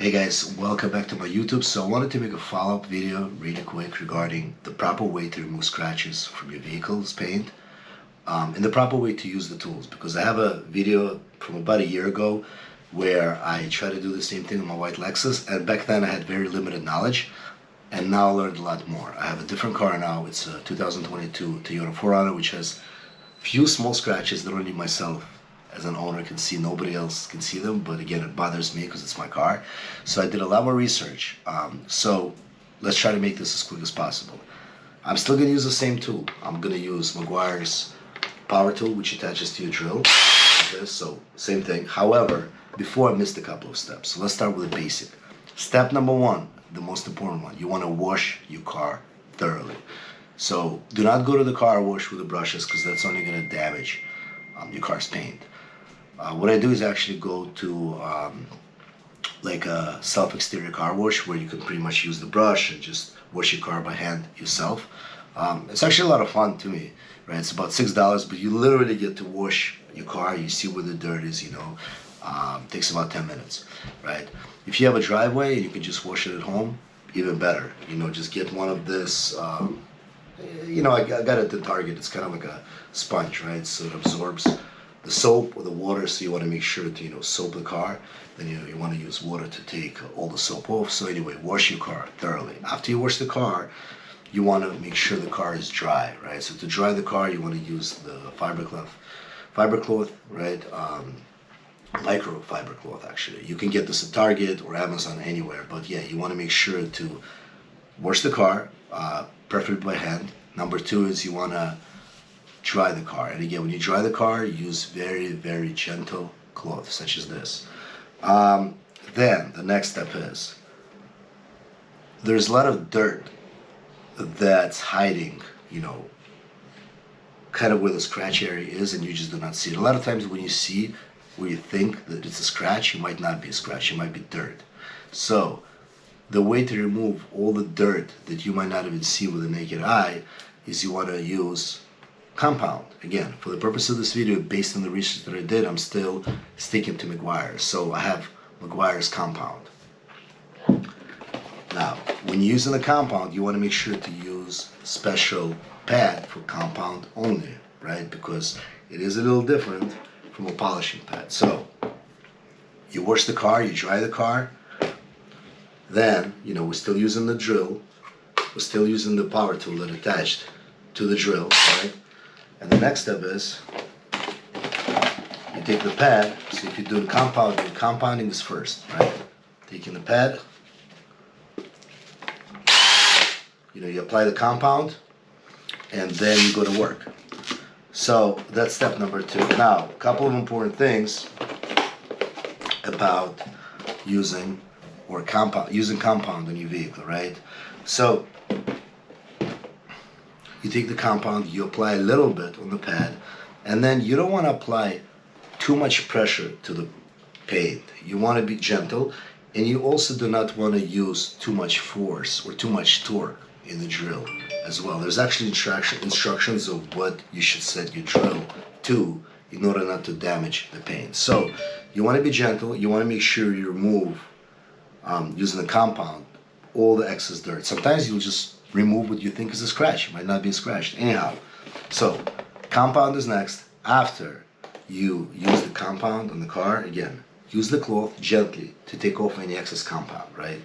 Hey guys, welcome back to my YouTube. So I wanted to make a follow-up video really quick regarding the proper way to remove scratches from your vehicle's paint and the proper way to use the tools, because I have a video from about a year ago where I tried to do the same thing with my white Lexus, and back then I had very limited knowledge, and now I learned a lot more. I have a different car now. It's a 2022 Toyota 4Runner, which has few small scratches that only myself as an owner can see. Nobody else can see them, but again, it bothers me because it's my car. So I did a lot more research. So let's try to make this as quick as possible. I'm still going to use the same tool. I'm going to use Meguiar's power tool, which attaches to your drill. Okay, so same thing. However, before I missed a couple of steps. So let's start with the basic. Step number one, the most important one. You want to wash your car thoroughly. So do not go to the car wash with the brushes, because that's only going to damage your car's paint. What I do is actually go to like a self-exterior car wash where you can pretty much use the brush and just wash your car by hand yourself. It's actually a lot of fun to me, right? It's about $6, but you literally get to wash your car. You see where the dirt is, takes about 10 minutes, right? If you have a driveway and you can just wash it at home, even better. Just get one of this, I got it at Target. It's kind of like a sponge, right? So it absorbs the soap or the water, so you want to make sure to soap the car. Then you want to use water to take all the soap off. So anyway, wash your car thoroughly. After you wash the car, you want to make sure the car is dry, right? So to dry the car, you want to use the fiber cloth, right? Microfiber cloth, actually. You can get this at Target or Amazon, anywhere, but yeah, you want to make sure to wash the car, preferably by hand. Number two is you want to dry the car. And again, when you dry the car, use very, very gentle cloth, such as this. Then the next step is, there's a lot of dirt that's hiding, kind of where the scratch area is, and you just do not see it. A lot of times when you see where you think that it's a scratch, it might not be a scratch, it might be dirt. So the way to remove all the dirt that you might not even see with the naked eye is you want to use compound. Again, for the purpose of this video, based on the research that I did, I'm still sticking to Meguiar. So I have Meguiar's compound. Now, when you're using the compound, you want to make sure to use a special pad for compound only, right? Because it is a little different from a polishing pad. So you wash the car, you dry the car, then, we're still using the drill, we're still using the power tool that attached to the drill, right? And the next step is, you take the pad. So if you're doing compounding is first, right? Taking the pad, you apply the compound, and then you go to work. So that's step number two. Now, a couple of important things about using compound on your vehicle, right? So you take the compound, you apply a little bit on the pad, and then you don't want to apply too much pressure to the paint. You want to be gentle, and you also do not want to use too much force or too much torque in the drill as well. There's actually instructions of what you should set your drill to in order not to damage the paint. So you want to be gentle, you want to make sure you remove, using the compound, all the excess dirt. Sometimes you'll just remove what you think is a scratch. It might not be a scratch. Anyhow, so compound is next. After you use the compound on the car, again, use the cloth gently to take off any excess compound, right?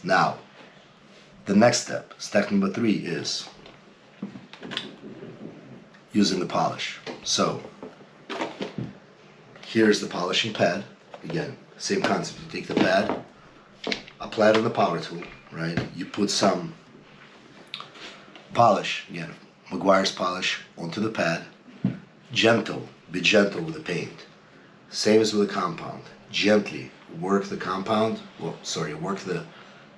Now, the next step number three, is using the polish. So here's the polishing pad. Again, same concept. You take the pad, apply it on the power tool, right? You put some polish, again, Meguiar's polish, onto the pad. Be gentle with the paint. Same as with the compound. Gently work the work the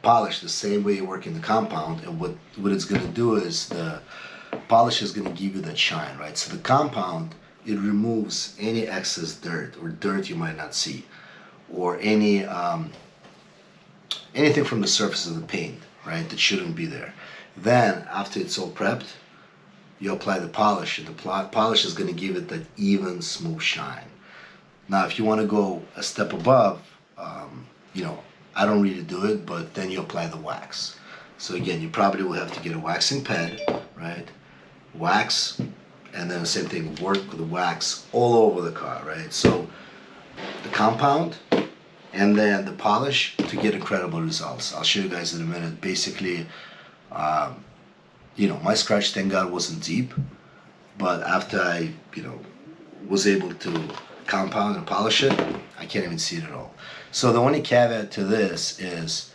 polish the same way you're working the compound, and what it's going to do is the polish is going to give you that shine, right? So the compound, it removes any excess dirt or dirt you might not see, or anything from the surface of the paint, right, that shouldn't be there. Then, after it's all prepped, you apply the polish, and the polish is going to give it that even, smooth shine. Now, if you want to go a step above, I don't really do it, but then you apply the wax. So again, you probably will have to get a waxing pad, right? Wax, and then the same thing, work with the wax all over the car, right? So the compound and then the polish to get incredible results. I'll show you guys in a minute. Basically, you know, my scratch, thank God, wasn't deep, but after I, you know, was able to compound and polish it, I can't even see it at all. So the only caveat to this is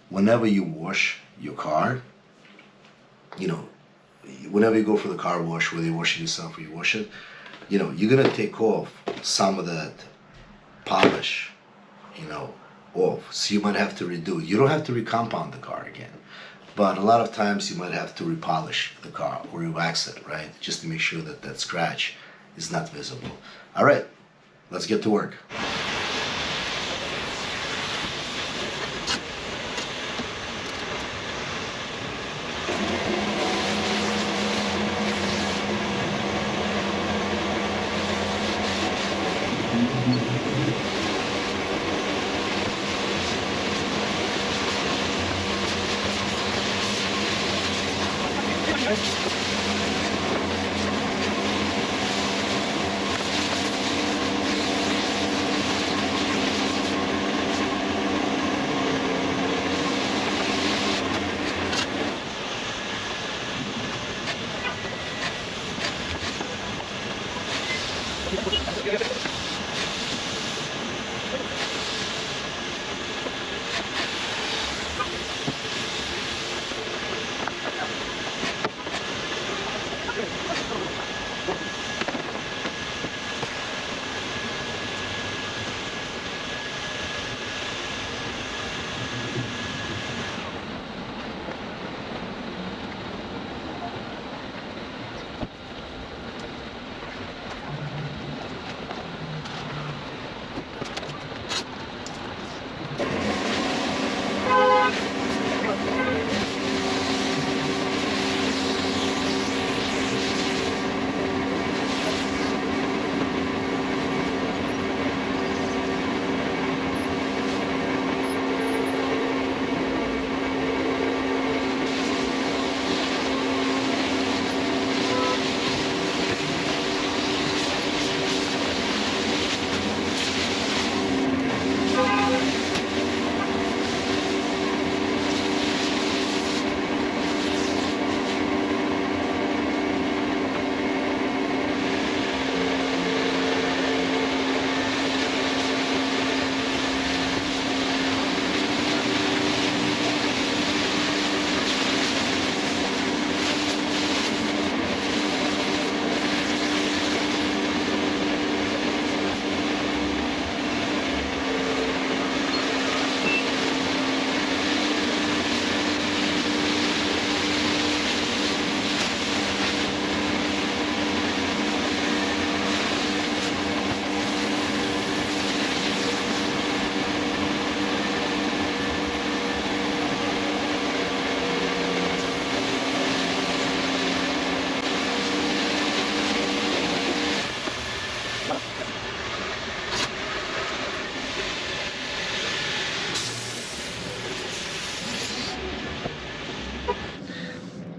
whenever you wash your car, you know, whenever you go for the car wash, whether you wash it yourself or you wash it, you know, you're gonna take off some of that polish, you know, off. So you might have to redo it. You don't have to recompound the car again, but a lot of times you might have to repolish the car or re-wax it, right? Just to make sure that that scratch is not visible. All right, let's get to work.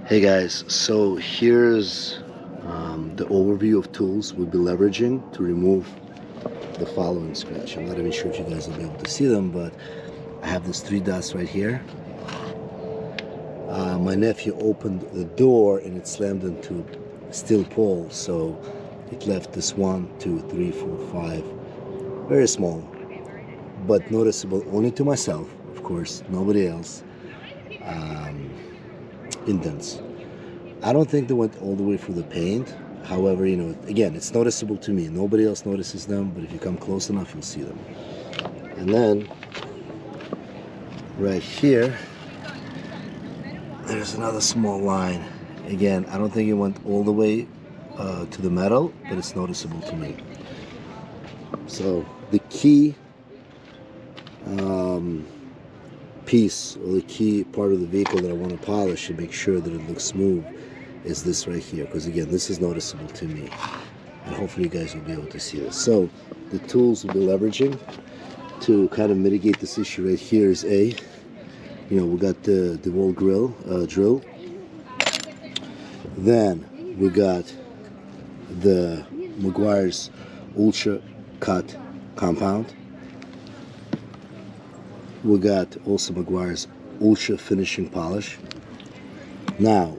Hey guys, so here's the overview of tools we'll be leveraging to remove the following scratch. I'm not even sure if you guys will be able to see them, but I have these 3 dots right here. My nephew opened the door and it slammed into steel pole, so it left this 1, 2, 3, 4, 5, very small, but noticeable only to myself, of course, nobody else. Indents. I don't think they went all the way through the paint. However, you know, again, it's noticeable to me. Nobody else notices them, but if you come close enough, you'll see them. And then, right here, there's another small line. Again, I don't think it went all the way to the metal, but it's noticeable to me. So the key piece, or the key part of the vehicle that I want to polish to make sure that it looks smooth, is this right here, because again, this is noticeable to me, and hopefully you guys will be able to see this. So the tools we'll be leveraging to kind of mitigate this issue right here is we got the DeWalt drill. Then we got the Meguiar's Ultra Cut compound. We got also Meguiar's Ultra Finishing Polish. Now,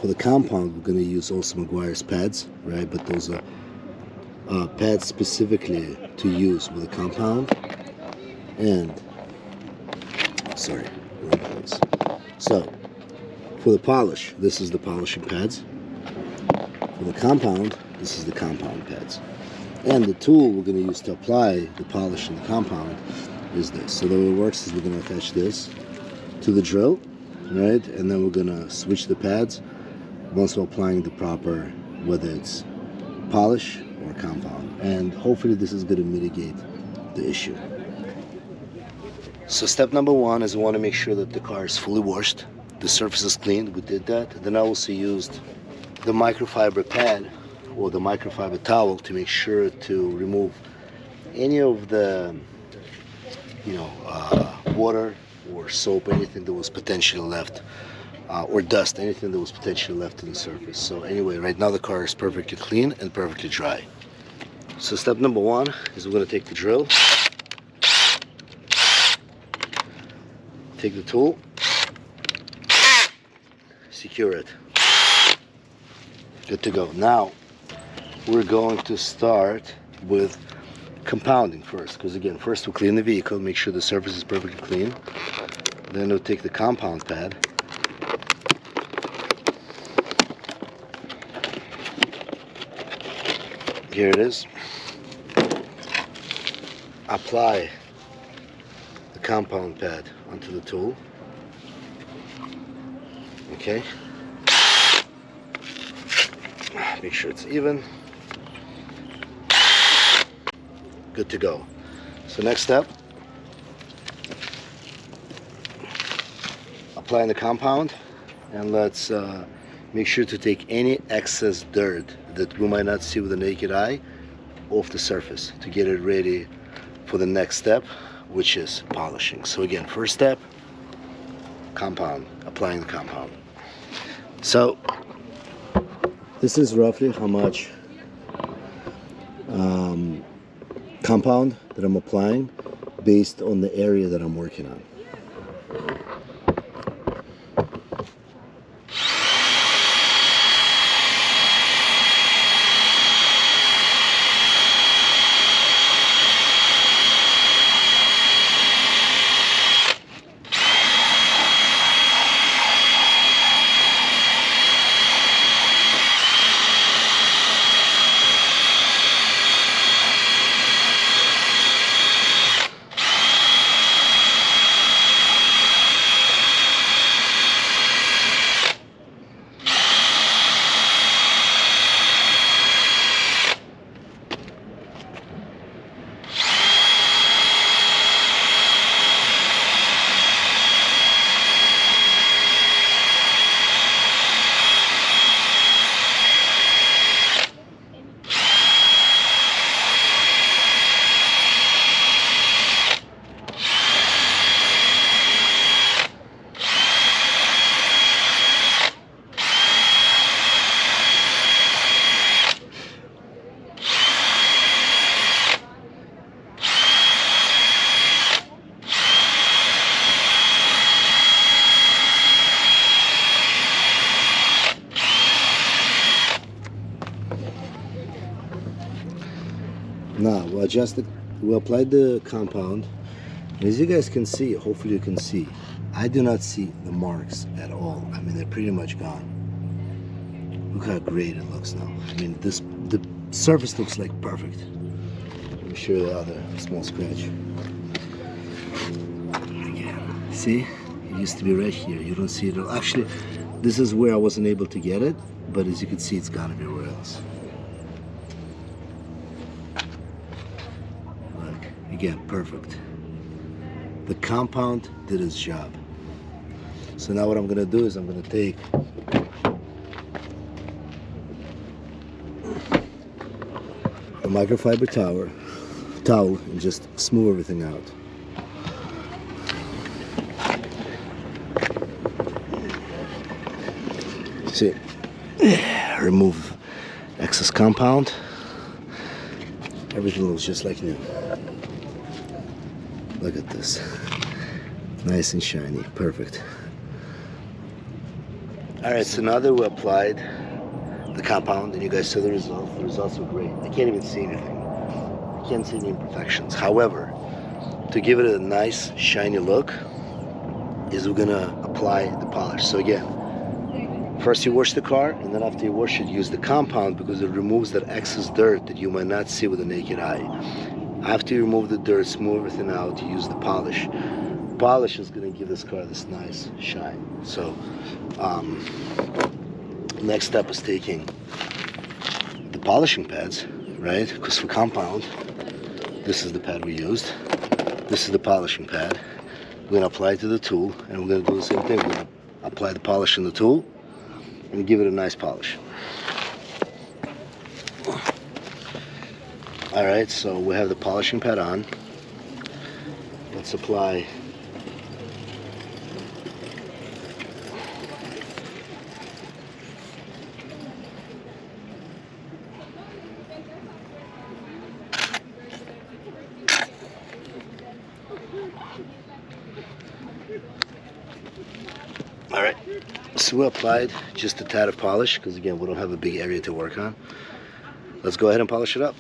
for the compound, we're going to use also Meguiar's pads, right? But those are pads specifically to use with the compound. And, sorry, wrong place. So, for the polish, this is the polishing pads. For the compound, this is the compound pads. And the tool we're going to use to apply the polish in the compound is this. So the way it works is we're going to attach this to the drill, right? And then we're going to switch the pads once we're applying the proper, whether it's polish or compound. And hopefully this is going to mitigate the issue. So step number one is we want to make sure that the car is fully washed. The surface is cleaned. We did that. Then I also used the microfiber pad or the microfiber towel to make sure to remove any of the water or soap, anything that was potentially left, or dust, anything that was potentially left on the surface. So anyway, right now the car is perfectly clean and perfectly dry. So step number one is we're going to take the drill, take the tool, secure it. Good to go. Now we're going to start with compounding first, because again, first we'll clean the vehicle, make sure the surface is perfectly clean. Then we'll take the compound pad, here it is, apply the compound pad onto the tool. Okay, make sure it's even. Good to go. So next step, applying the compound, and let's make sure to take any excess dirt that we might not see with the naked eye off the surface to get it ready for the next step, which is polishing. So again, first step, compound, applying the compound. So this is roughly how much compound that I'm applying based on the area that I'm working on. Now we applied the compound, and as you guys can see, hopefully you can see, I do not see the marks at all. I mean, they're pretty much gone. Look how great it looks now. I mean, the surface looks like perfect. Let me show you the other small scratch. Again, see, it used to be right here. You don't see it at all. Actually, this is where I wasn't able to get it, but as you can see, it's gone everywhere else. Again, perfect. The compound did its job. So now what I'm going to do is I'm going to take the microfiber towel, towel and just smooth everything out. See, remove excess compound. Everything looks just like new. Look at this. Nice and shiny. Perfect. Alright, so now that we applied the compound and you guys saw the results were great. I can't even see anything. I can't see any imperfections. However, to give it a nice shiny look is we're gonna apply the polish. So again, first you wash the car, and then after you wash it, use the compound because it removes that excess dirt that you might not see with the naked eye. After you remove the dirt, smooth everything out, you use the polish. Polish is going to give this car this nice shine. So next step is taking the polishing pads, right? Because for compound, this is the pad we used. This is the polishing pad. We're going to apply it to the tool, and we're going to do the same thing. We're going to apply the polish in the tool and give it a nice polish. Alright, so we have the polishing pad on. Let's apply Alright, so we applied just a tad of polish because again we don't have a big area to work on. Let's go ahead and polish it up.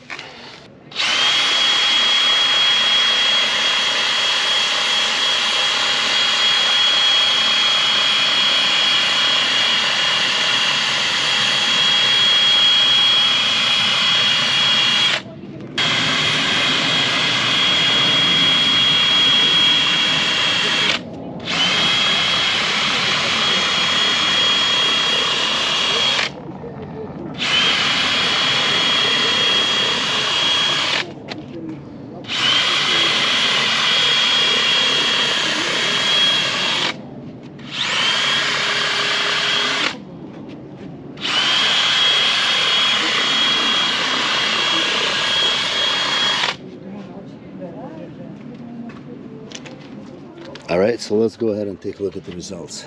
Alright, so let's go ahead and take a look at the results.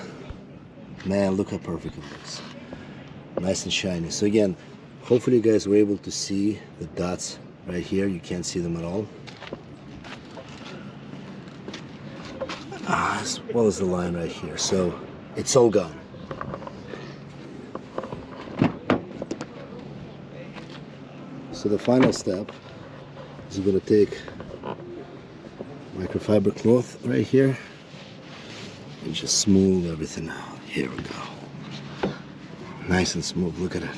Man, look how perfect it looks. Nice and shiny. So again, hopefully you guys were able to see the dots right here. You can't see them at all. As well as the line right here. So it's all gone. So the final step is we're going to take microfiber cloth right here and just smooth everything out. Here we go. Nice and smooth. Look at it.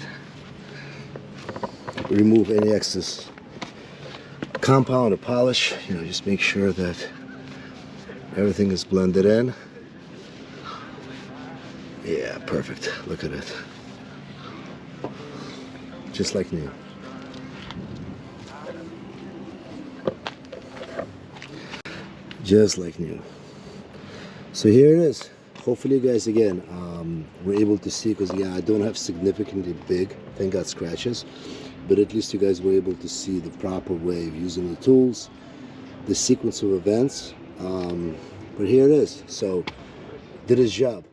Remove any excess compound or polish. You know, just make sure that everything is blended in. Yeah, perfect. Look at it. Just like new. Just like new. So here it is. Hopefully you guys again were able to see, because yeah, I don't have significantly big, thank God, scratches, but at least you guys were able to see the proper way of using the tools, the sequence of events. But here it is. So did his job.